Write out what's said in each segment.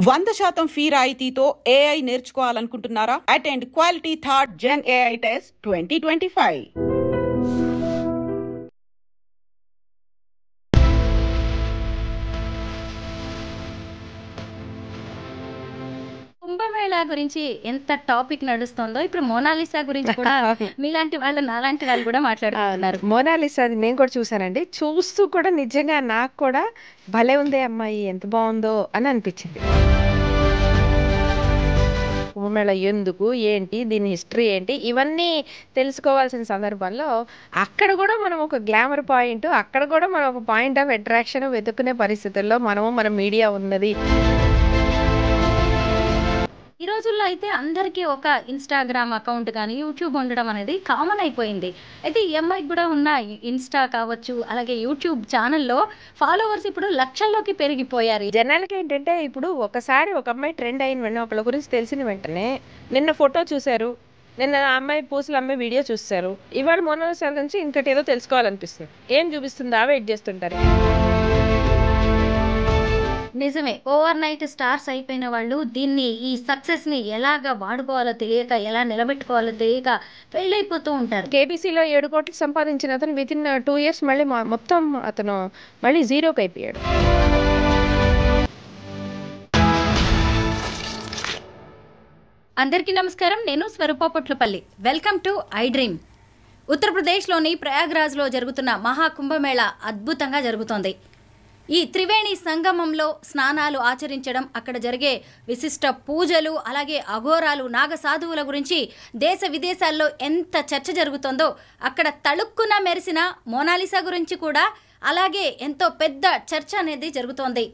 100% fee రాయితీతో AI నేర్చుకోవాలనుకుంటున్నారా? Attend quality third gen AI test 2025. Kumbh Mela గురించి ఎంత టాపిక్ నడుస్తుందో ఇప్పుడు మోనాలిసా గురించి కూడా మీలాంటి వాళ్ళు నాలాంటి వాళ్ళు కూడా మాట్లాడుతున్నారు. మోనాలిసా అది నేను కూడా చూసానండి. చూస్తూ కూడా నిజంగా నాకు కూడా భలే ఉందే అమ్మాయి, ఎంత బాగుందో అని అనిపించింది. కుంభమేళా ఎందుకు, ఏంటి, దీని హిస్టరీ ఏంటి, ఇవన్నీ తెలుసుకోవాల్సిన సందర్భంలో అక్కడ కూడా మనం ఒక గ్లామర్ పాయింట్, అక్కడ కూడా మనం ఒక పాయింట్ ఆఫ్ అట్రాక్షన్ వెతుక్కునే పరిస్థితుల్లో మన మీడియా ఉన్నది. ఈ రోజుల్లో అయితే అందరికీ ఒక ఇన్స్టాగ్రామ్ అకౌంట్ కానీ యూట్యూబ్ ఉండడం అనేది కామన్ అయిపోయింది. అయితే ఈ అమ్మాయికి కూడా ఉన్న ఇన్స్టా కావచ్చు, అలాగే యూట్యూబ్ ఛానల్లో ఫాలోవర్స్ ఇప్పుడు లక్షల్లోకి పెరిగిపోయారు. జనాలకి ఏంటంటే ఇప్పుడు ఒకసారి ఒక అమ్మాయి ట్రెండ్ అయిన వెంటనే, ఒకళ్ళ గురించి తెలిసిన వెంటనే నిన్న ఫోటో చూశారు, నిన్న ఆ అమ్మాయి పూసలు అమ్మాయి వీడియో చూస్తారు, ఇవాళ మోనాలిసా గురించి ఇంకటి ఏదో తెలుసుకోవాలనిపిస్తుంది. ఏం చూపిస్తుందా వెయిట్ చేస్తుంటారు. నిజమే, ఓవర్ నైట్ స్టార్స్ అయిపోయిన వాళ్ళు దీన్ని, ఈ సక్సెస్ని ఎలాగ వాడుకోవాలో తెలియక, ఎలా నిలబెట్టుకోవాలో తెలియక ఫెయిల్ ఉంటారు. కేబీసీలో 7 కోట్లు సంపాదించిన అతను వితిన్ 2 years మళ్ళీ మొత్తం అతను మళ్ళీ జీరోకి అయిపోయాడు. అందరికీ నమస్కారం, నేను Swaroopa Potlapalli. Welcome to I dream. ఉత్తరప్రదేశ్లోని ప్రయాగ్రాజ్లో జరుగుతున్న మహాకుంభమేళా అద్భుతంగా జరుగుతోంది. ఈ త్రివేణి సంగమంలో స్నానాలు ఆచరించడం, అక్కడ జరిగే విశిష్ట పూజలు, అలాగే అఘోరాలు, నాగసాధువుల గురించి దేశ విదేశాల్లో ఎంత చర్చ జరుగుతుందో, అక్కడ తళుక్కున మెరిసిన మోనాలిసా గురించి కూడా అలాగే ఎంతో పెద్ద చర్చ అనేది జరుగుతోంది.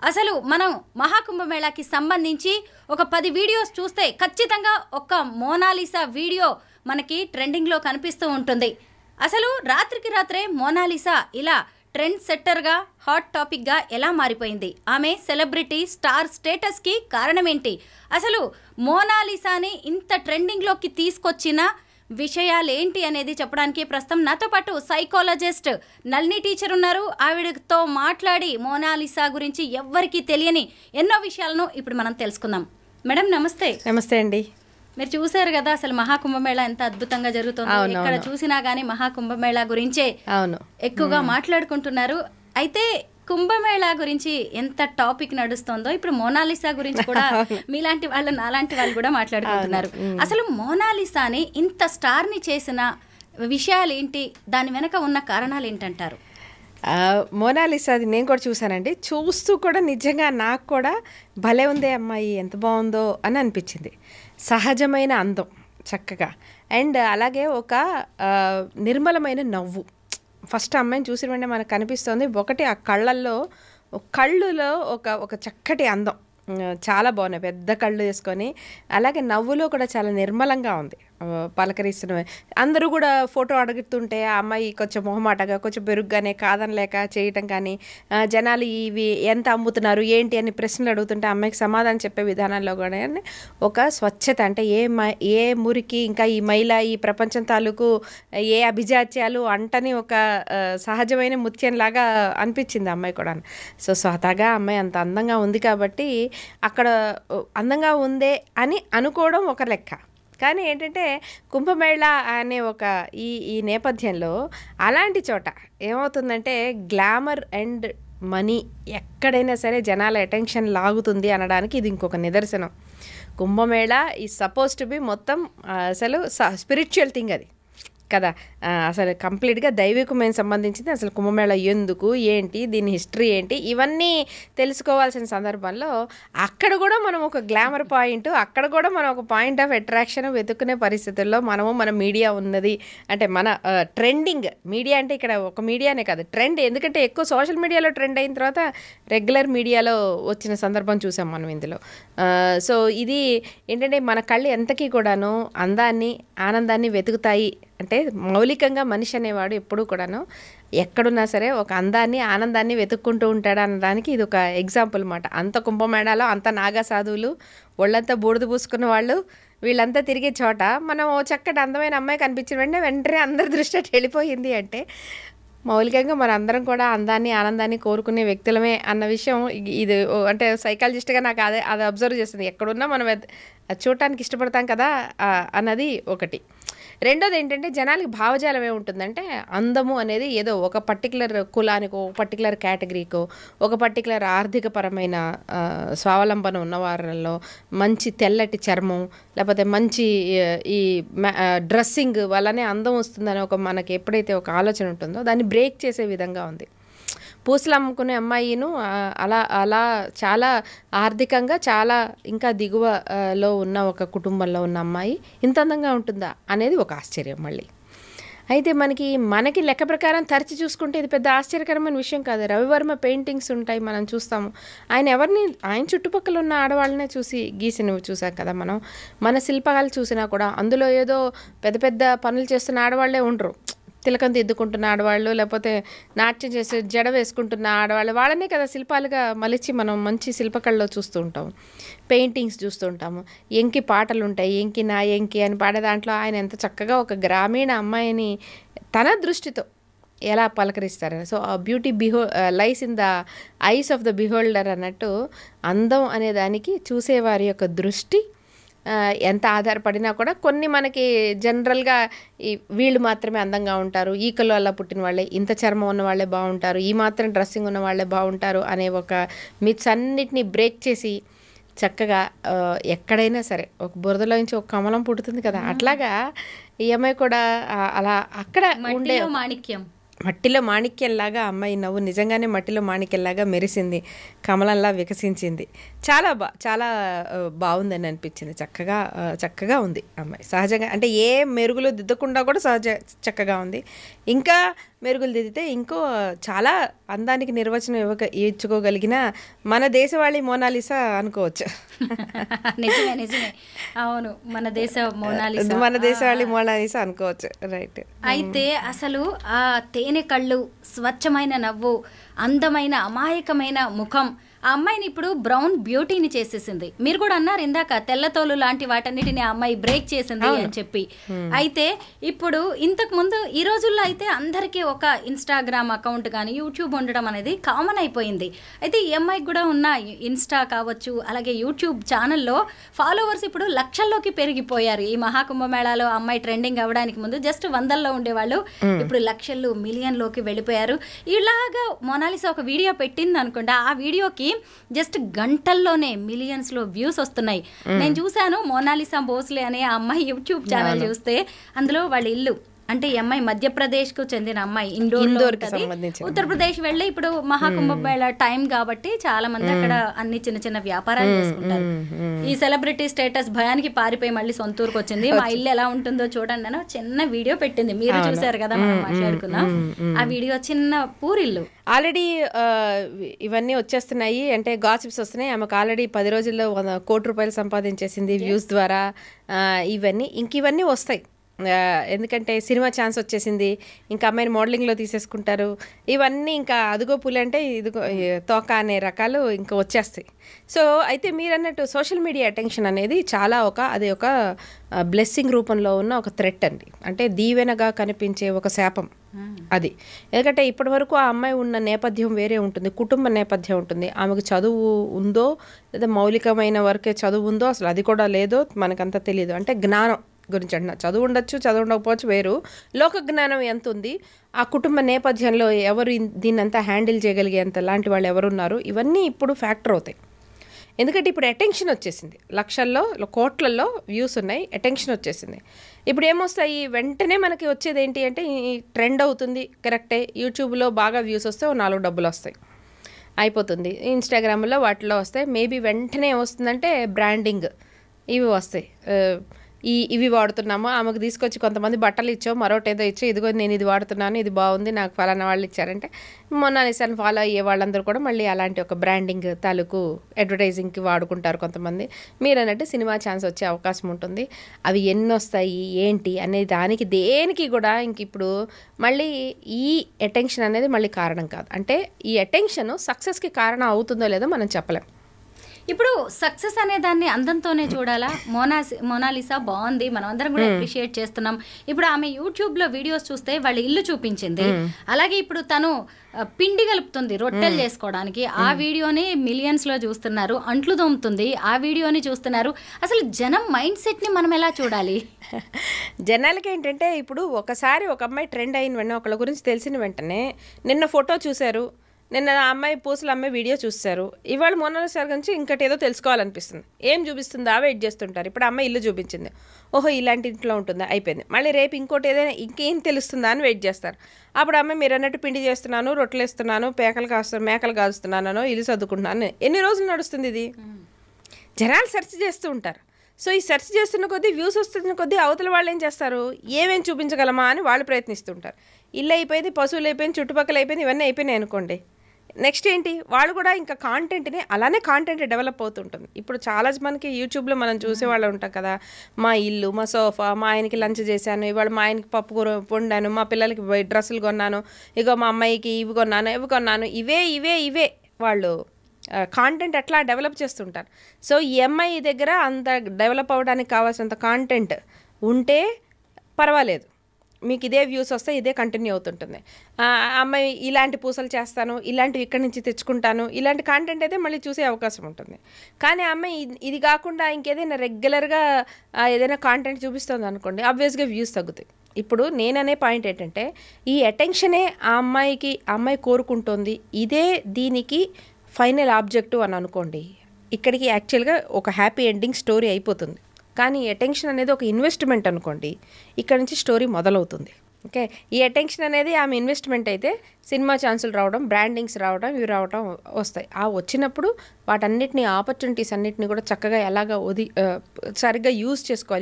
అసలు మనం మహాకుంభమేళాకి సంబంధించి ఒక 10 వీడియోస్ చూస్తే ఖచ్చితంగా ఒక మోనాలిసా వీడియో మనకి ట్రెండింగ్లో కనిపిస్తూ ఉంటుంది. అసలు రాత్రికి రాత్రే మోనాలిసా ఇలా ట్రెండ్ సెట్టర్గా, హాట్ టాపిక్గా ఎలా మారిపోయింది? ఆమె సెలబ్రిటీ స్టార్ స్టేటస్కి కారణమేంటి? అసలు మోనాలిసాని ఇంత ట్రెండింగ్లోకి తీసుకొచ్చిన విషయాలేంటి అనేది చెప్పడానికి ప్రస్తుతం నాతో పాటు సైకాలజిస్ట్ నళిని టీచర్ ఉన్నారు. ఆవిడతో మాట్లాడి మోనాలిసా గురించి ఎవ్వరికీ తెలియని ఎన్నో విషయాలను ఇప్పుడు మనం తెలుసుకుందాం. మేడం నమస్తే. నమస్తే అండి. మీరు చూసారు కదా అసలు మహాకుంభమేళా ఎంత అద్భుతంగా జరుగుతుంది. ఎక్కడ చూసినా గానీ మహాకుంభమేళా గురించే ఎక్కువగా మాట్లాడుకుంటున్నారు. అయితే కుంభమేళా గురించి ఎంత టాపిక్ నడుస్తుందో ఇప్పుడు మోనాలిసా గురించి కూడా మీలాంటి వాళ్ళు నాలాంటి వాళ్ళు కూడా మాట్లాడుకుంటున్నారు. అసలు మోనాలిసాని ఇంత స్టార్ ని చేసిన విషయాలు ఏంటి, దాని వెనక ఉన్న కారణాలు ఏంటంటారు? మోనాలిసా అది నేను కూడా చూసానండి. చూస్తూ కూడా నిజంగా నాకు కూడా భలే ఉందే అమ్మాయి, ఎంత బాగుందో అని అనిపించింది. సహజమైన అందం చక్కగా, అండ్ అలాగే ఒక నిర్మలమైన నవ్వు. ఫస్ట్ అమ్మాయిని చూసిన వెంటనే మనకు కనిపిస్తుంది ఒకటి, ఆ కళ్ళులో ఒక చక్కటి అందం, చాలా బాగున్నాయి, పెద్ద కళ్ళు వేసుకొని, అలాగే నవ్వులో కూడా చాలా నిర్మలంగా ఉంది, పలకరిస్తున్న. అందరూ కూడా ఫోటో అడుగుతుంటే ఆ అమ్మాయి కొంచెం మొహమాటగా, కొంచెం బెరుగ్గానే కాదనలేక చేయటం కానీ, జనాలు ఇవి ఎంత అమ్ముతున్నారు ఏంటి అని ప్రశ్నలు అడుగుతుంటే అమ్మాయికి సమాధానం చెప్పే విధానంలో కూడా ఒక స్వచ్ఛత, అంటే ఏ మురికి, ఇంకా ఈ మైల, ఈ ప్రపంచం తాలూకు ఏ అభిజాత్యాలు అంటని ఒక సహజమైన ముత్యంలాగా అనిపించింది అమ్మాయి కూడా. సో స్వతహాగా అమ్మాయి అంత అందంగా ఉంది కాబట్టి అక్కడ అందంగా ఉందే అని అనుకోవడం ఒక లెక్క. కానీ ఏంటంటే కుంభమేళా అనే ఒక ఈ నేపథ్యంలో అలాంటి చోట ఏమవుతుందంటే గ్లామర్ అండ్ మనీ ఎక్కడైనా సరే జనాల అటెన్షన్ లాగుతుంది అనడానికి ఇది ఇంకొక నిదర్శనం. Kumbh Mela is suppose to be మొత్తం అసలు స్పిరిచువల్ థింగ్ అది కదా, అసలు కంప్లీట్గా దైవికమైన సంబంధించింది. అసలు కుంభమేళా ఎందుకు, ఏంటి, దీని హిస్టరీ ఏంటి, ఇవన్నీ తెలుసుకోవాల్సిన సందర్భంలో అక్కడ కూడా మనం ఒక గ్లామర్ పాయింట్, అక్కడ కూడా మనం ఒక పాయింట్ ఆఫ్ అట్రాక్షన్ వెతుక్కునే పరిస్థితుల్లో మన మీడియా ఉన్నది. అంటే మన ట్రెండింగ్ మీడియా, అంటే ఇక్కడ ఒక మీడియానే కాదు, ట్రెండ్. ఎందుకంటే ఎక్కువ సోషల్ మీడియాలో ట్రెండ్ అయిన తర్వాత రెగ్యులర్ మీడియాలో వచ్చిన సందర్భం చూసాం మనం ఇందులో. సో ఇది ఏంటంటే మన కళ్ళు ఎంతకీ కూడాను అందాన్ని, ఆనందాన్ని వెతుకుతాయి. అంటే మౌలికంగా మనిషి అనేవాడు ఎప్పుడూ కూడాను ఎక్కడున్నా సరే ఒక అందాన్ని, ఆనందాన్ని వెతుక్కుంటూ ఉంటాడు అనడానికి ఇది ఒక ఎగ్జాంపుల్ అన్నమాట. అంత కుంభమేళాలో అంత నాగా సాధువులు, ఒళ్ళంతా బూడిద పూసుకున్న వాళ్ళు, వీళ్ళంతా తిరిగే చోట మనం ఓ చక్కటి అందమైన అమ్మాయి కనిపించిన వెంటనే అందరి దృష్టి వెళ్ళిపోయింది. అంటే మౌలికంగా మనందరం కూడా అందాన్ని ఆనందాన్ని కోరుకునే వ్యక్తులమే అన్న విషయం ఇది అంటే సైకాలజిస్ట్గా నాకు అది అబ్జర్వ్ చేస్తుంది. ఎక్కడున్నా మనం అది చూడటానికి ఇష్టపడతాం కదా అన్నది ఒకటి. రెండోది ఏంటంటే జనాలకి భావజాలం ఏముంటుందంటే అందము అనేది ఏదో ఒక పర్టికులర్ కులానికో ఒక పర్టికులర్ కేటగిరీకో ఒక పర్టికులర్ ఆర్థికపరమైన స్వావలంబన ఉన్న వారిలో మంచి తెల్లటి చర్మం లేకపోతే మంచి ఈ డ్రెస్సింగ్ వల్లనే అందం వస్తుందని మనకి ఎప్పుడైతే ఒక ఆలోచన ఉంటుందో దాన్ని బ్రేక్ చేసే విధంగా ఉంది. పూసలు అమ్ముకునే అమ్మాయిను అలా చాలా ఆర్థికంగా చాలా ఇంకా దిగువలో ఉన్న ఒక కుటుంబంలో ఉన్న అమ్మాయి ఇంత అందంగా ఉంటుందా అనేది ఒక ఆశ్చర్యం మళ్ళీ. అయితే మనకి లెక్క ప్రకారం తరచి చూసుకుంటే ఇది పెద్ద ఆశ్చర్యకరమైన విషయం కాదు. రవివర్మ పెయింటింగ్స్ ఉంటాయి, మనం చూస్తాము. ఆయన చుట్టుపక్కల ఉన్న ఆడవాళ్ళనే గీసినవి చూసాం కదా మనం. మన శిల్పాలు చూసినా కూడా అందులో ఏదో పెద్ద పెద్ద పనులు చేస్తున్న ఆడవాళ్లే ఉండరు. తిలకం దిద్దుకుంటున్న ఆడవాళ్ళు లేకపోతే నాట్యం చేసి జడ వేసుకుంటున్న ఆడవాళ్ళు వాళ్ళనే కదా శిల్పాలుగా మలిచి మనం మంచి శిల్పకళలో చూస్తూ ఉంటాము, పెయింటింగ్స్ చూస్తూ ఉంటాము. ఎంకి పాటలు ఉంటాయి, ఎంకి నా ఎంకి అని పాడే దాంట్లో ఆయన ఎంత చక్కగా ఒక గ్రామీణ అమ్మాయిని తన దృష్టితో ఎలా పలకరిస్తారు. సో ఆ beauty lies in the eyes of the beholder అన్నట్టు అందం అనే దానికి చూసేవారి యొక్క దృష్టి ఎంత ఆధారపడినా కూడా కొన్ని మనకి జనరల్గా వీళ్ళు మాత్రమే అందంగా ఉంటారు, ఈ కల్లో పుట్టిన వాళ్ళే, ఇంత చర్మం ఉన్న వాళ్ళే బాగుంటారు, ఈ మాత్రం డ్రెస్సింగ్ ఉన్న వాళ్ళే బాగుంటారు అనే ఒక మిత్స్ అన్నిటినీ బ్రేక్ చేసి చక్కగా ఎక్కడైనా సరే ఒక బురదలో నుంచి ఒక కమలం పుడుతుంది కదా, అట్లాగా ఈ అమ్మాయి కూడా అలా అక్కడ ఉండే మట్టిలో మాణిక్యంలాగా అమ్మాయి నవ్వు నిజంగానే మట్టిలో మాణిక్యంలాగా మెరిసింది, కమలంలా వికసించింది. చాలా బాగుందని అనిపించింది. చక్కగా ఉంది అమ్మాయి సహజంగా. అంటే ఏ మెరుగులు దిద్దకుండా కూడా చక్కగా ఉంది. ఇంకా మెరుగులు దిద్దితే ఇంకో చాలా అందానికి నిర్వచనం ఇచ్చుకోగలిగిన మన దేశవాళి మోనాలిసా అనుకోవచ్చు. నిజమే అవును, మన దేశవాళి మోనాలిసా అనుకోవచ్చు. రైట్. అయితే అసలు ఆ తేనె కళ్ళు, స్వచ్ఛమైన నవ్వు, అందమైన అమాయకమైన ముఖం ఆ అమ్మాయిని ఇప్పుడు బ్రౌన్ బ్యూటీని చేసేసింది. మీరు కూడా అన్నారు ఇందాక తెల్లతోలు లాంటి వాటన్నిటిని ఆ అమ్మాయి బ్రేక్ చేసింది అని చెప్పి. అయితే ఇప్పుడు ఇంతకు ముందు ఈ రోజుల్లో అయితే అందరికీ ఒక ఇన్స్టాగ్రామ్ అకౌంట్ కానీ యూట్యూబ్ ఉండడం అనేది కామన్ అయిపోయింది. అయితే ఈ అమ్మాయికి కూడా ఉన్న ఇన్స్టా కావచ్చు అలాగే యూట్యూబ్ ఛానల్లో ఫాలోవర్స్ ఇప్పుడు లక్షల్లోకి పెరిగిపోయారు. ఈ మహాకుంభమేళాలో అమ్మాయి ట్రెండింగ్ అవ్వడానికి ముందు జస్ట్ 100లో ఉండేవాళ్ళు, ఇప్పుడు లక్షలు మిలియన్లోకి వెళ్ళిపోయారు. ఇలాగా మోనాలిసా ఒక వీడియో పెట్టింది అనుకోండి, ఆ వీడియోకి జస్ట్ గంటల్లోనే మిలియన్స్ లో వ్యూస్ వస్తున్నాయి. నేను చూశాను మోనాలిసా భోస్లే అనే ఆ అమ్మాయి యూట్యూబ్ ఛానల్ చూస్తే అందులో వాళ్ళ ఇల్లు అంటే ఈ అమ్మాయి మధ్యప్రదేశ్ కు చెందిన అమ్మాయి, ఇండోర్ ఉత్తరప్రదేశ్ వెళ్ళి ఇప్పుడు మహాకుంభమేళా టైం కాబట్టి చాలా మంది అక్కడ అన్ని చిన్న చిన్న వ్యాపారాలు చేసుకుంటారు. ఈ సెలబ్రిటీ స్టేటస్ భయానికి పారిపోయి మళ్ళీ సొంతూరుకు వచ్చింది. మా ఇల్లు ఎలా ఉంటుందో చూడండి అని చిన్న వీడియో పెట్టింది. మీరు చూసారు కదా, మనం మాట్లాడుకున్నాం ఆ వీడియో. చిన్న పూరిల్లు ఆల్రెడీ ఇవన్నీ వచ్చేస్తున్నాయి, అంటే గాసిప్స్ వస్తున్నాయి. ఆమెకు ఆల్రెడీ 10 రోజుల్లో 1 కోటి రూపాయలు సంపాదించేసింది వ్యూస్ ద్వారా. ఇవన్నీ వస్తాయి, ఎందుకంటే సినిమా ఛాన్స్ వచ్చేసింది, ఇంకా అమ్మాయిని మోడలింగ్లో తీసేసుకుంటారు. ఇవన్నీ ఇంకా అదుగో పులి అంటే ఇదిగో తోక అనే రకాలు ఇంకా వచ్చేస్తాయి. సో అయితే మీరు అన్నట్టు సోషల్ మీడియా అటెన్షన్ అనేది చాలా అది ఒక బ్లెస్సింగ్ రూపంలో ఉన్న ఒక థ్రెట్ అండి. అంటే దీవెనగా కనిపించే ఒక శాపం అది. ఎందుకంటే ఇప్పటి వరకు ఆ అమ్మాయి ఉన్న నేపథ్యం వేరే ఉంటుంది, కుటుంబ నేపథ్యం ఉంటుంది. ఆమెకు చదువు ఉందో లేదా మౌలికమైన వరకే చదువు ఉందో అసలు అది కూడా లేదో మనకంతా తెలియదు. అంటే జ్ఞానం గురించి అంటున్నా, చదువు ఉండొచ్చు చదువు ఉండకపోవచ్చు వేరు, లోక జ్ఞానం ఎంత ఉంది, ఆ కుటుంబ నేపథ్యంలో ఎవరు దీన్నంతా హ్యాండిల్ చేయగలిగేంత లాంటి వాళ్ళు ఎవరున్నారు, ఇవన్నీ ఇప్పుడు ఫ్యాక్టర్ అవుతాయి. ఎందుకంటే ఇప్పుడు అటెన్షన్ వచ్చేసింది, లక్షల్లో కోట్లలో వ్యూస్ ఉన్నాయి, అటెన్షన్ వచ్చేసింది. ఇప్పుడు ఏమొస్తాయి వెంటనే మనకి వచ్చేది ఏంటి అంటే ఈ ట్రెండ్ అవుతుంది, కరెక్టే. యూట్యూబ్లో బాగా వ్యూస్ వస్తే 4 డబ్బులు వస్తాయి, అయిపోతుంది. ఇన్స్టాగ్రామ్లో వాటిలో వస్తాయి. మేబీ వెంటనే వస్తుందంటే బ్రాండింగ్ ఇవి వస్తాయి. ఇవి వాడుతున్నాము, ఆమెకు తీసుకొచ్చి కొంతమంది బట్టలు ఇచ్చావు, మరొకటి ఏదో ఇచ్చో, ఇదిగో నేను ఇది వాడుతున్నాను, ఇది బాగుంది, నాకు ఫలానా వాళ్ళు ఇచ్చారంటే మోనాలిసాని ఫాలో అయ్యే వాళ్ళందరూ కూడా మళ్ళీ అలాంటి ఒక బ్రాండింగ్ తాలూకు అడ్వర్టైజింగ్కి వాడుకుంటారు కొంతమంది. మీరు అన్నట్టు సినిమా ఛాన్స్ వచ్చే అవకాశం ఉంటుంది. అవి ఎన్ని వస్తాయి ఏంటి అనే దానికి దేనికి కూడా ఇంక ఇప్పుడు మళ్ళీ ఈ అటెన్షన్ అనేది మళ్ళీ కారణం కాదు. అంటే ఈ అటెన్షన్ సక్సెస్కి కారణం అవుతుందో లేదో మనం చెప్పలేం. ఇప్పుడు సక్సెస్ అనే దాన్ని అందంతోనే చూడాలా? మోనాలిసా బాగుంది, మనం అందరం కూడా అప్రిషియేట్ చేస్తున్నాం. ఇప్పుడు ఆమె యూట్యూబ్ లో వీడియోస్ చూస్తే వాళ్ళ ఇల్లు చూపించింది. అలాగే ఇప్పుడు తను పిండి కలుపుతుంది రొట్టెలు చేసుకోవడానికి, ఆ వీడియోని మిలియన్స్ లో చూస్తున్నారు. అంట్లు తోముతుంది, ఆ వీడియోని చూస్తున్నారు. అసలు జనం మైండ్ సెట్ ని మనం ఎలా చూడాలి? జనాలకి ఏంటంటే ఇప్పుడు ఒకసారి ఒక అమ్మాయి ట్రెండ్ అయిన వెంటనే, ఒకళ్ళ గురించి తెలిసిన వెంటనే నిన్న ఫోటో చూశారు, నిన్న ఆ అమ్మాయి పూసలు అమ్మాయి వీడియో చూస్తారు, ఇవాళ మోనాలిసా గురించి ఇంకటి ఏదో తెలుసుకోవాలనిపిస్తుంది. ఏం చూపిస్తుందా వెయిట్ చేస్తుంటారు. ఇప్పుడు అమ్మాయి ఇల్లు చూపించింది, ఓహో ఇలాంటి ఇంట్లో ఉంటుందా, అయిపోయింది. మళ్ళీ రేపు ఇంకోటి ఏదైనా ఇంకేం తెలుస్తుందా అని వెయిట్ చేస్తారు. అప్పుడు అమ్మాయి మీరు అన్నట్టు పిండి చేస్తున్నాను, రొట్టెలు వేస్తున్నాను, మేకలు కాస్తున్నానో, ఇల్లు సర్దుకుంటున్నాను, ఎన్ని రోజులు నడుస్తుంది ఇది? జనాలు సెర్చ్ చేస్తూ ఉంటారు. సో ఈ సెర్చ్ చేస్తున్న కొద్దీ, వ్యూస్ వస్తున్న కొద్దీ అవతల వాళ్ళు ఏం చేస్తారు, ఏమేం చూపించగలమా అని వాళ్ళు ప్రయత్నిస్తుంటారు. ఇల్లు అయిపోయింది, పశువులు అయిపోయింది, చుట్టుపక్కల అయిపోయింది, ఇవన్నీ అయిపోయినాయి అనుకోండి, నెక్స్ట్ ఏంటి, వాళ్ళు కూడా ఇంకా కాంటెంట్ని అలానే కాంటెంట్ డెవలప్ అవుతుంటుంది. ఇప్పుడు చాలా మనకి యూట్యూబ్లో మనం చూసేవాళ్ళు ఉంటాం కదా, మా ఇల్లు, మా సోఫా, మా ఆయనకి లంచ్ చేశాను, ఇవాళ మా ఆయనకి పప్పు కూర వండాను, మా పిల్లలకి డ్రెస్సులు కొన్నాను, ఇగో మా అమ్మాయికి ఇవి కొన్నాను, ఇవే వాళ్ళు కాంటెంట్ ఎట్లా డెవలప్ చేస్తుంటారు. సో ఈ అమ్మాయి దగ్గర అంత డెవలప్ అవ్వడానికి కావాల్సినంత కాంటెంట్ ఉంటే పర్వాలేదు, మీకు ఇదే వ్యూస్ వస్తే ఇదే కంటిన్యూ అవుతుంటుంది. అమ్మాయి ఇలాంటి పూసలు చేస్తాను, ఇలాంటివి ఇక్కడి నుంచి తెచ్చుకుంటాను, ఇలాంటి కాంటెంట్ అయితే మళ్ళీ చూసే అవకాశం ఉంటుంది. కానీ అమ్మాయి ఇది కాకుండా ఇంకేదైనా రెగ్యులర్గా ఏదైనా కాంటెంట్ చూపిస్తుంది అనుకోండి, ఆబ్వియస్గా వ్యూస్ తగ్గుతాయి. ఇప్పుడు నేననే పాయింట్ ఏంటంటే, ఈ అటెన్షనే ఆ అమ్మాయి కోరుకుంటోంది, ఇదే దీనికి ఫైనల్ ఆబ్జెక్టివ్ అని అనుకోండి, ఇక్కడికి యాక్చువల్గా ఒక హ్యాపీ ఎండింగ్ స్టోరీ అయిపోతుంది. కానీ అటెన్షన్ అనేది ఒక ఇన్వెస్ట్మెంట్ అనుకోండి, ఇక్కడ నుంచి స్టోరీ మొదలవుతుంది. ఓకే, ఈ అటెన్షన్ అనేది ఆమె ఇన్వెస్ట్మెంట్ అయితే సినిమా ఛాన్సులు రావడం, బ్రాండింగ్స్ రావడం, ఇవి రావడం వస్తాయి. ఆ వచ్చినప్పుడు వాటన్నిటిని, ఆపర్చునిటీస్ అన్నిటిని కూడా చక్కగా ఎలాగ సరిగ్గా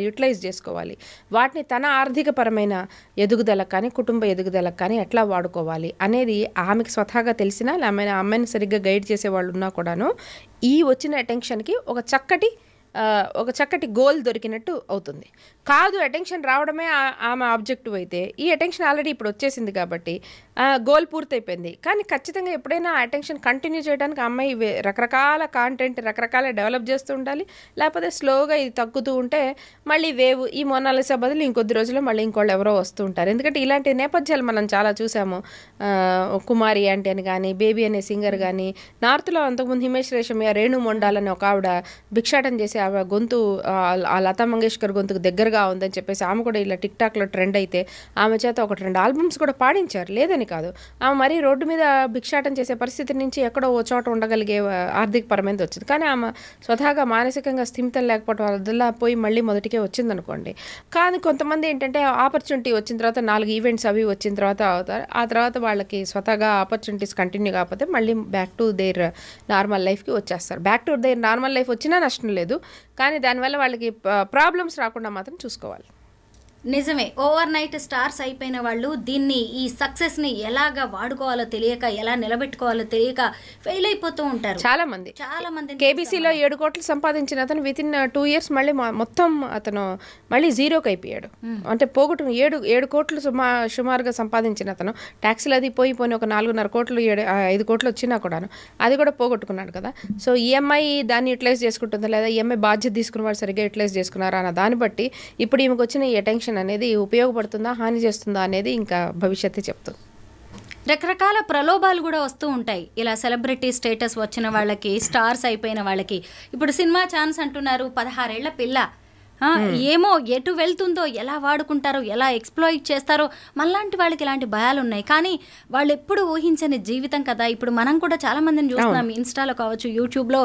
యూటిలైజ్ చేసుకోవాలి, వాటిని తన ఆర్థికపరమైన ఎదుగుదలకు కానీ, కుటుంబ ఎదుగుదలకు కానీ ఎట్లా వాడుకోవాలి అనేది ఆమెకు స్వతహాగా తెలిసినా, లేకపోతే అమ్మాయిని సరిగ్గా గైడ్ చేసే వాళ్ళు ఉన్నా కూడాను ఈ వచ్చిన అటెన్షన్కి ఒక చక్కటి గోల్ దొరికినట్టు అవుతుంది. కాదు అటెన్షన్ రావడమే ఆమె ఆబ్జెక్టివ్ అయితే, ఈ అటెన్షన్ ఆల్రెడీ ఇప్పుడు వచ్చేసింది కాబట్టి గోల్ పూర్తయిపోయింది. కానీ ఖచ్చితంగా ఎప్పుడైనా అటెన్షన్ కంటిన్యూ చేయడానికి అమ్మాయి రకరకాల కాంటెంట్ రకరకాల డెవలప్ చేస్తూ ఉండాలి. లేకపోతే స్లోగా ఇది తగ్గుతూ ఉంటే మళ్ళీ వేవ్, ఈ మోనాలిసా బదులు ఇంకొద్ది రోజుల్లో మళ్ళీ ఇంకోళ్ళు ఎవరో వస్తూ ఉంటారు. ఎందుకంటే ఇలాంటి నేపథ్యాలు మనం చాలా చూసాము. కుమారి ఆంటీ అని కానీ, బేబీ అనే సింగర్ కానీ, నార్త్లో అంతకుముందు హిమేష్ రేషమియా, రేణు మొండాలని ఒక ఆవిడ భిక్షాటం చేసి ఆవిడ గొంతు ఆ లతా మంగేష్కర్ గొంతుకు దగ్గరగా ఉందని చెప్పేసి ఆమె కూడా ఇలా టిక్ టాక్లో ట్రెండ్ అయితే ఆమె చేత 1-2 ఆల్బమ్స్ కూడా పాడించారు, లేదని కాదు. ఆమె మరీ రోడ్డు మీద భిక్షాటం చేసే పరిస్థితి నుంచి ఎక్కడో ఓ చోట ఉండగలిగే ఆర్థిక పరమైనది వచ్చింది. కానీ ఆమె స్వతహాగా మానసికంగా స్థిమితం లేకపోవడం వల్ల పోయి మళ్ళీ మొదటికే వచ్చిందనుకోండి. కానీ కొంతమంది ఏంటంటే ఆపర్చునిటీ వచ్చిన తర్వాత 4 ఈవెంట్స్ అవి వచ్చిన తర్వాత అవుతారు. ఆ తర్వాత వాళ్ళకి స్వతహాగా ఆపర్చునిటీస్ కంటిన్యూ కాకపోతే మళ్ళీ బ్యాక్ టు దేర్ నార్మల్ లైఫ్కి వచ్చేస్తారు. Back to their normal life వచ్చినా నష్టం లేదు, కానీ దానివల్ల వాళ్ళకి ప్రాబ్లమ్స్ రాకుండా మాత్రం చూసుకోవాలి. నిజమే, ఓవర్ నైట్ స్టార్స్ అయిపోయిన వాళ్ళు దీన్ని, ఈ సక్సెస్ని ఎలాగా వాడుకోవాలో తెలియక, ఎలా నిలబెట్టుకోవాలో తెలియక ఫెయిల్ అయిపోతూ ఉంటారు చాలా మంది. కేబీసీలో 7 కోట్లు సంపాదించిన అతను విత్ ఇన్ 2 years మళ్ళీ మొత్తం అతను మళ్ళీ జీరోకి అయిపోయాడు. అంటే పోగొట్టుకుని 7 కోట్లు సుమారుగా సంపాదించిన అతను ట్యాక్సీలు అది పోయి ఒక 4.5 కోట్లు 5 కోట్లు వచ్చినా కూడాను అది కూడా పోగొట్టుకున్నాడు కదా. సో ఈఎంఐ దాన్ని యూటిలైజ్ చేసుకుంటుందా లేదా, ఈఎంఐ బాధ్యత తీసుకున్న వాళ్ళు సరిగ్గా యూటిలైజ్ చేసుకున్నారా అన్న దాన్ని బట్టి ఇప్పుడు ఈమెకు వచ్చిన ఈ అటెన్షన్ అనేది ఉపయోగపడుతుందా, హాని చేస్తుందా అనేది ఇంకా భవిష్యత్తు చెప్తుంది. రకరకాల ప్రలోభాలు కూడా వస్తూ ఉంటాయి. ఇలా సెలబ్రిటీ స్టేటస్ వచ్చిన వాళ్ళకి, స్టార్స్ అయిపోయిన వాళ్ళకి. ఇప్పుడు సినిమా ఛాన్స్ అంటున్నారు, 16 ఏళ్ల పిల్ల, ఏమో ఎటు వెళ్తుందో, ఎలా వాడుకుంటారో, ఎలా ఎక్స్ప్లాయిట్ చేస్తారో, మనలాంటి వాళ్ళకి ఇలాంటి భయాలు ఉన్నాయి. కానీ వాళ్ళు ఎప్పుడు ఊహించని జీవితం కదా. ఇప్పుడు మనం కూడా చాలా మందిని చూస్తున్నాం, ఇన్స్టాలో కావచ్చు, యూట్యూబ్లో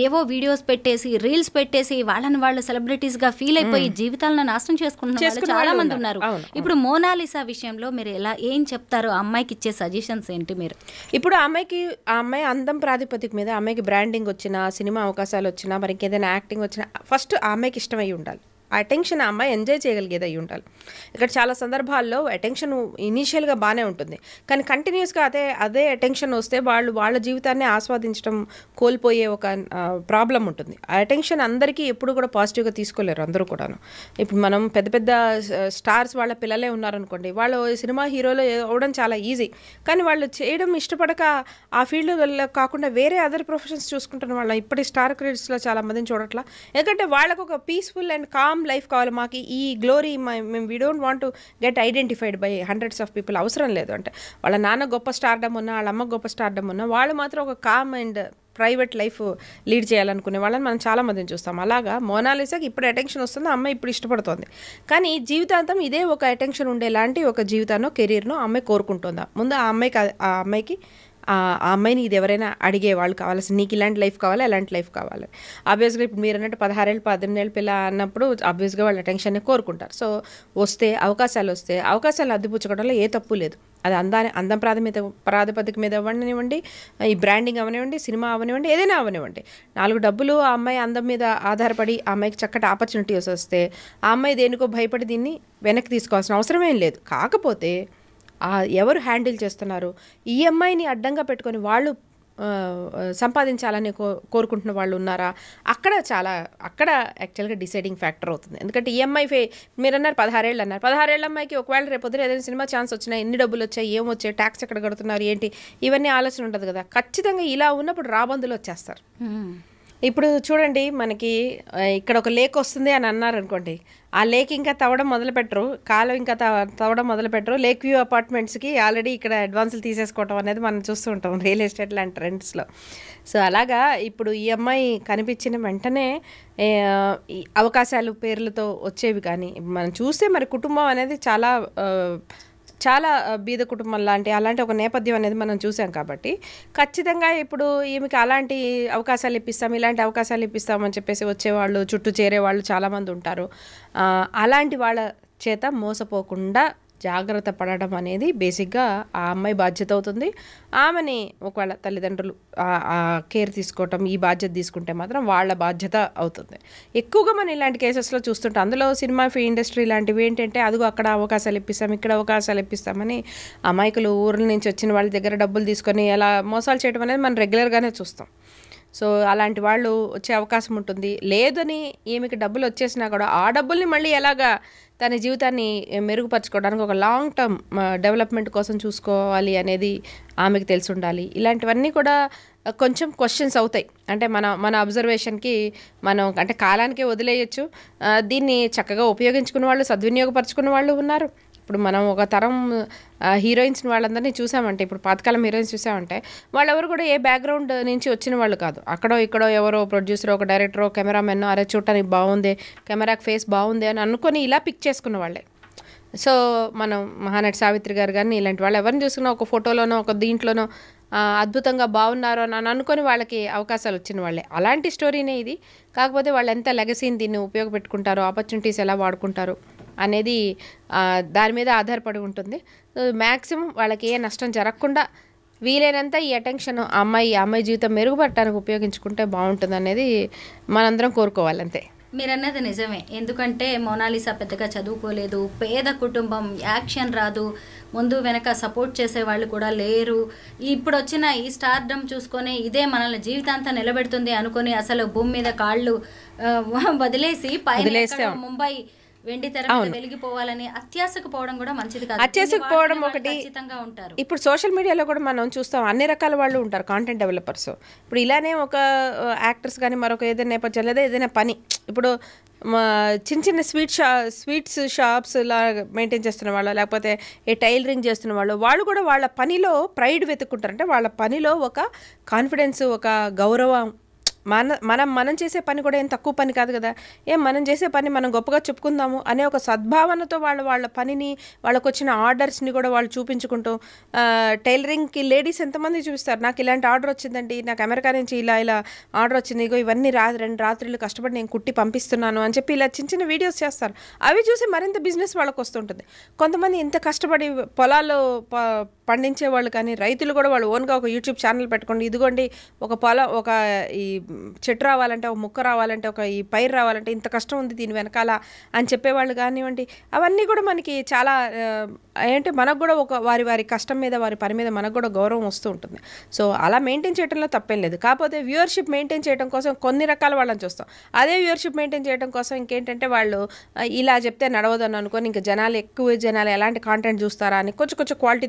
ఏవో వీడియోస్ పెట్టేసి, రీల్స్ పెట్టేసి వాళ్ళని వాళ్ళు సెలబ్రిటీస్గా ఫీల్ అయిపోయి జీవితాలను నాశనం చేసుకుంటున్నారు చాలా మంది ఉన్నారు. ఇప్పుడు మోనాలిసా విషయంలో మీరు ఏం చెప్తారు? ఆ అమ్మాయికి ఇచ్చే సజెషన్స్ ఏంటి మీరు? ఇప్పుడు ఆ అమ్మాయి అందం ప్రాతిపదిక మీద అమ్మాయికి బ్రాండింగ్ వచ్చినా, సినిమా అవకాశాలు వచ్చినా, మరి ఇంకేదైనా యాక్టింగ్ వచ్చినా ఫస్ట్ ఆ అమ్మాయికి ఇష్టమై ఉండాలి. ఆ అటెన్షన్ ఆ అమ్మాయి ఎంజాయ్ చేయగలిగేది అయి ఉండాలి. ఇక్కడ చాలా సందర్భాల్లో అటెన్షన్ ఇనీషియల్గా బాగానే ఉంటుంది, కానీ కంటిన్యూస్గా అదే అటెన్షన్ వస్తే వాళ్ళ జీవితాన్ని ఆస్వాదించడం కోల్పోయే ఒక ప్రాబ్లం ఉంటుంది. ఆ అటెన్షన్ అందరికీ ఎప్పుడు కూడా పాజిటివ్గా తీసుకోలేరు అందరూ కూడాను. ఇప్పుడు మనం పెద్ద పెద్ద స్టార్స్ వాళ్ళ పిల్లలే ఉన్నారనుకోండి, వాళ్ళు సినిమా హీరోలు అవ్వడం చాలా ఈజీ, కానీ వాళ్ళు చేయడం ఇష్టపడక ఆ ఫీల్డ్లో కాకుండా వేరే అదర్ ప్రొఫెషన్స్ చూసుకుంటున్న వాళ్ళ ఇప్పటి స్టార్ క్రెడిట్స్లో చాలా మందిని చూడట్లా. ఎందుకంటే వాళ్ళకు ఒక పీస్ఫుల్ అండ్ కామ్ లైఫ్ కావాలి. మాకు ఈ గ్లోరీ మేము we don't want to get identified by hundreds of people అవసరం లేదు. అంటే వాళ్ళ నాన్న గొప్ప స్టార్డమ్ ఉన్నా, వాళ్ళ అమ్మ గొప్ప స్టార్డమ్ ఉన్నా, వాళ్ళు మాత్రం ఒక calm and private life lead చేయాలనుకునే వాళ్ళని మనం చాలా మందిని చూస్తాం. అలాగా మోనాలిసాకి ఇప్పుడు అటెన్షన్ వస్తుంది, అమ్మాయి ఇప్పుడు ఇష్టపడుతుంది, కానీ జీవితాంతం ఇదే ఒక అటెన్షన్ ఉండేలాంటి ఒక జీవితాన్నో కెరీర్నో అమ్మాయి కోరుకుంటుందా? ముందు ఆ అమ్మాయికి ఆ అమ్మాయిని ఇది ఎవరైనా అడిగే వాళ్ళు కావాల్సి, నీకు ఇలాంటి లైఫ్ కావాలి, ఎలాంటి లైఫ్ కావాలి. ఆబ్వియస్గా ఇప్పుడు మీరు అన్నట్టు 16 ఏళ్ళు 18 ఏళ్ళ పిల్ల అన్నప్పుడు ఆబ్వియస్గా వాళ్ళ అటెన్షన్ని కోరుకుంటారు. సో అవకాశాలు అద్దిపుచ్చుకోవడంలో ఏ తప్పు లేదు. అది అందం ప్రాతిపదిక మీద అవ్వనివ్వండి, ఈ బ్రాండింగ్ అవనివ్వండి, సినిమా అవనివ్వండి, ఏదైనా అవనివ్వండి. 4 డబ్బులు ఆ అమ్మాయి అందం మీద ఆధారపడి ఆ అమ్మాయికి చక్కటి ఆపర్చునిటీస్ వస్తే ఆ అమ్మాయి దేనికో భయపడి దీన్ని వెనక్కి తీసుకోవాల్సిన అవసరమేం లేదు. కాకపోతే ఎవరు హ్యాండిల్ చేస్తున్నారు, ఈ అమ్మాయిని అడ్డంగా పెట్టుకొని వాళ్ళు సంపాదించాలని కోరుకుంటున్న వాళ్ళు ఉన్నారా, అక్కడ యాక్చువల్గా డిసైడింగ్ ఫ్యాక్టర్ అవుతుంది. ఎందుకంటే ఈ అమ్మాయి మీరు అన్నారు 16 ఏళ్ళు అన్నారు, 16 ఏళ్ళ అమ్మాయికి ఒకవేళ రేపు పొద్దున ఏదైనా సినిమా ఛాన్స్ వచ్చినా ఎన్ని డబ్బులు వచ్చాయి, ఏం వచ్చాయి, ట్యాక్స్ ఎక్కడ కడుతున్నారు ఏంటి, ఇవన్నీ ఆలోచన ఉంటుంది కదా. ఖచ్చితంగా ఇలా ఉన్నప్పుడు రాబందులు వచ్చేస్తారు. ఇప్పుడు చూడండి, మనకి ఇక్కడ ఒక లేక్ వస్తుంది అని అన్నారు అనుకోండి, ఆ లేక్ ఇంకా తవ్వడం మొదలుపెట్టరు, కాలం ఇంకా తవ్వడం మొదలుపెట్టరు, లేక్ వ్యూ అపార్ట్మెంట్స్కి ఆల్రెడీ ఇక్కడ అడ్వాన్సులు తీసేసుకోవటం అనేది మనం చూస్తూ ఉంటాం రియల్ ఎస్టేట్ లాంటి ట్రెండ్స్లో. సో అలాగా ఇప్పుడు ఈ అమ్మాయి కనిపించిన వెంటనే అవకాశాలు పేర్లతో వచ్చేవి, కానీ మనం చూస్తే మరి కుటుంబం అనేది చాలా బీద కుటుంబం అలాంటి ఒక నేపథ్యం అనేది మనం చూసాం. కాబట్టి ఖచ్చితంగా ఇప్పుడు ఈమెకి అలాంటి అవకాశాలు ఇప్పిస్తాం, ఇలాంటి అవకాశాలు ఇప్పిస్తామని చెప్పేసి వచ్చేవాళ్ళు, చుట్టూ చేరేవాళ్ళు చాలామంది ఉంటారు. అలాంటి వాళ్ళ చేత మోసపోకుండా జాగ్రత్త పడడం అనేది బేసిక్గా ఆ అమ్మాయి బాధ్యత అవుతుంది. ఆమెని ఒకవేళ తల్లిదండ్రులు కేర్ తీసుకోవటం, ఈ బాధ్యత తీసుకుంటే మాత్రం వాళ్ళ బాధ్యత అవుతుంది. ఎక్కువగా మనం ఇలాంటి కేసెస్లో చూస్తుంటాం. అందులో సినిమా ఇండస్ట్రీ లాంటివి ఏంటంటే, అదిగో అక్కడ అవకాశాలు ఇప్పిస్తాం, ఇక్కడ అవకాశాలు ఇప్పిస్తామని అమాయకులు ఊర్ల నుంచి వచ్చిన వాళ్ళ దగ్గర డబ్బులు తీసుకొని ఎలా మోసాలు చేయడం అనేది మనం రెగ్యులర్గానే చూస్తాం. సో అలాంటి వాళ్ళు వచ్చే అవకాశం ఉంటుంది. లేదని ఈమెకి డబ్బులు వచ్చేసినా కూడా ఆ డబ్బుల్ని మళ్ళీ ఎలాగా తన జీవితాన్ని మెరుగుపరచుకోవడానికి ఒక లాంగ్ టర్మ్ డెవలప్మెంట్ కోసం చూసుకోవాలి అనేది ఆమెకు తెలిసి ఉండాలి. ఇలాంటివన్నీ కూడా కొంచెం క్వశ్చన్స్ అవుతాయి. అంటే మన అబ్జర్వేషన్కి మనం అంటే కాలానికే వదిలేయచ్చు. దీన్ని చక్కగా ఉపయోగించుకున్న వాళ్ళు, సద్వినియోగపరచుకున్న వాళ్ళు ఉన్నారు. ఇప్పుడు మనం ఒక తరం హీరోయిన్స్ వాళ్ళందరినీ చూసామంటే, ఇప్పుడు పాతకాలం హీరోయిన్స్ చూసామంటే వాళ్ళెవరు కూడా ఏ బ్యాక్గ్రౌండ్ నుంచి వచ్చిన వాళ్ళు కాదు. అక్కడో ఇక్కడో ఎవరో ప్రొడ్యూసర్, ఒక డైరెక్టర్, కెమెరామెన్, అరే చూడటానికి బాగుంది, కెమెరాకి ఫేస్ బాగుంది అని అనుకొని ఇలా పిక్ చేసుకున్న వాళ్ళే. సో మనం మహానటి సావిత్రి గారు కానీ ఇలాంటి వాళ్ళు ఎవరిని చూసుకున్నా ఒక ఫోటోలోనో ఒక దీంట్లోనో అద్భుతంగా బాగున్నారు అని అనుకొని వాళ్ళకి అవకాశాలు వచ్చిన వాళ్ళే. అలాంటి స్టోరీనే ఇది. కాకపోతే వాళ్ళు ఎంత లెగసీని దీన్ని ఉపయోగపెట్టుకుంటారో, ఆపర్చునిటీస్ ఎలా వాడుకుంటారు అనేది దాని మీద ఆధారపడి ఉంటుంది. మ్యాక్సిమం వాళ్ళకి ఏ నష్టం జరగకుండా వీలైనంత ఈ అటెన్షన్ అమ్మాయి జీవితం మెరుగుపడటానికి ఉపయోగించుకుంటే బాగుంటుంది అనేది మనందరం కోరుకోవాలి. అంతే. మీరు అన్నది నిజమే. ఎందుకంటే మోనాలిసా పెద్దగా చదువుకోలేదు, పేద కుటుంబం, యాక్షన్ రాదు, ముందు వెనక సపోర్ట్ చేసే వాళ్ళు కూడా లేరు. ఇప్పుడు వచ్చిన ఈ స్టార్డమ్ చూసుకొని ఇదే మనల్ని జీవితాంతం నిలబెడుతుంది అనుకొని అసలు భూమి మీద కాళ్ళు వదిలేసి పైన ముంబై వెండి తెర మీద వెలిగిపోవాలని అత్యాశకు పోవడం కూడా మంచిది కాదు. అత్యాశకు పోవడం ఒకటి. ఇప్పుడు సోషల్ మీడియాలో కూడా మనం చూస్తాం, అన్ని రకాల వాళ్ళు ఉంటారు, కాంటెంట్ డెవలపర్స్. ఇప్పుడు ఇలానే ఒక యాక్టర్స్ కానీ మరొక ఏదైనా నేపథ్యం లేదా ఏదైనా పని, ఇప్పుడు చిన్న చిన్న స్వీట్స్ షాప్స్ ఇలా మెయింటైన్ చేస్తున్న వాళ్ళు, లేకపోతే ఏ టైలరింగ్ చేస్తున్న వాళ్ళు కూడా వాళ్ళ పనిలో ప్రైడ్ వెతుక్కుంటారు. అంటే వాళ్ళ పనిలో ఒక కాన్ఫిడెన్స్, ఒక గౌరవం. మనం చేసే పని కూడా ఏం తక్కువ పని కాదు కదా, మనం చేసే పని మనం గొప్పగా చెప్పుకుందాము అనే ఒక సద్భావనతో వాళ్ళ పనిని, వాళ్ళకు వచ్చిన ఆర్డర్స్ని కూడా వాళ్ళు చూపించుకుంటూ, టైలరింగ్కి లేడీస్ ఎంతమంది చూపిస్తారు, నాకు ఇలాంటి ఆర్డర్ వచ్చిందండి, నాకు అమెరికా నుంచి ఇలా ఆర్డర్ వచ్చింది, ఇగో ఇవన్నీ 2 రాత్రులు కష్టపడి నేను కుట్టి పంపిస్తున్నాను అని చెప్పి ఇలా చిన్న చిన్న వీడియోస్ చేస్తారు. అవి చూసి మరింత బిజినెస్ వాళ్ళకు వస్తుంటుంది. కొంతమంది ఇంత కష్టపడి పొలాల్లో పండించే వాళ్ళు కానీ రైతులు కూడా వాళ్ళు ఓన్గా ఒక యూట్యూబ్ ఛానల్ పెట్టుకోండి, ఇదిగోండి ఒక ఈ చెట్టు రావాలంటే, ఒక ముక్క రావాలంటే, ఒక ఈ పైరు రావాలంటే ఇంత కష్టం ఉంది దీని వెనకాల అని చెప్పేవాళ్ళు కానివ్వండి, అవన్నీ కూడా మనకి చాలా ఏంటంటే మనకు కూడా ఒక వారి కష్టం మీద, వారి పని మీద మనకు కూడా గౌరవం వస్తూ ఉంటుంది. సో అలా మెయింటైన్ చేయడంలో తప్పేం లేదు. కాకపోతే వ్యూవర్షిప్ మెయింటైన్ చేయడం కోసం కొన్ని రకాల వాళ్ళని చూస్తాం. అదే వ్యూవర్షిప్ మెయింటైన్ చేయడం కోసం ఇంకేంటంటే వాళ్ళు ఇలా చెప్తే నడవదని అనుకొని ఇంకా ఎక్కువ జనాలు ఎలాంటి కాంటెంట్ చూస్తారా అని కొంచెం క్వాలిటీ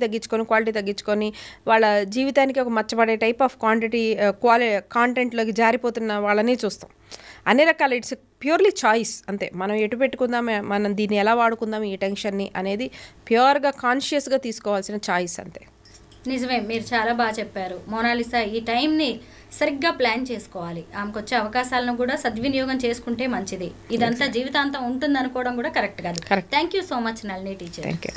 తగ్గించుకొని వాళ్ళ జీవితానికి ఒక మచ్చబడే టైప్ ఆఫ్ కాంటెంట్లోకి జారిపోతున్న వాళ్ళని చూస్తాం. అన్ని రకాల ఇట్స్ ప్యూర్లీ చాయిస్ అంతే. మనం ఎటు పెట్టుకుందాం, మనం దీన్ని ఎలా వాడుకుందాం ఈ టెన్షన్ని అనేది ప్యూర్గా కాన్షియస్గా తీసుకోవాల్సిన చాయిస్ అంతే. నిజమే, మీరు చాలా బాగా చెప్పారు. మోనాలిసా ఈ టైంని సరిగ్గా ప్లాన్ చేసుకోవాలి. ఆమెకు వచ్చే అవకాశాలను కూడా సద్వినియోగం చేసుకుంటే మంచిది. ఇదంతా జీవితాంతం ఉంటుంది అనుకోవడం కూడా కరెక్ట్ కాదు. Thank you so much Nalini teacher. Thank you.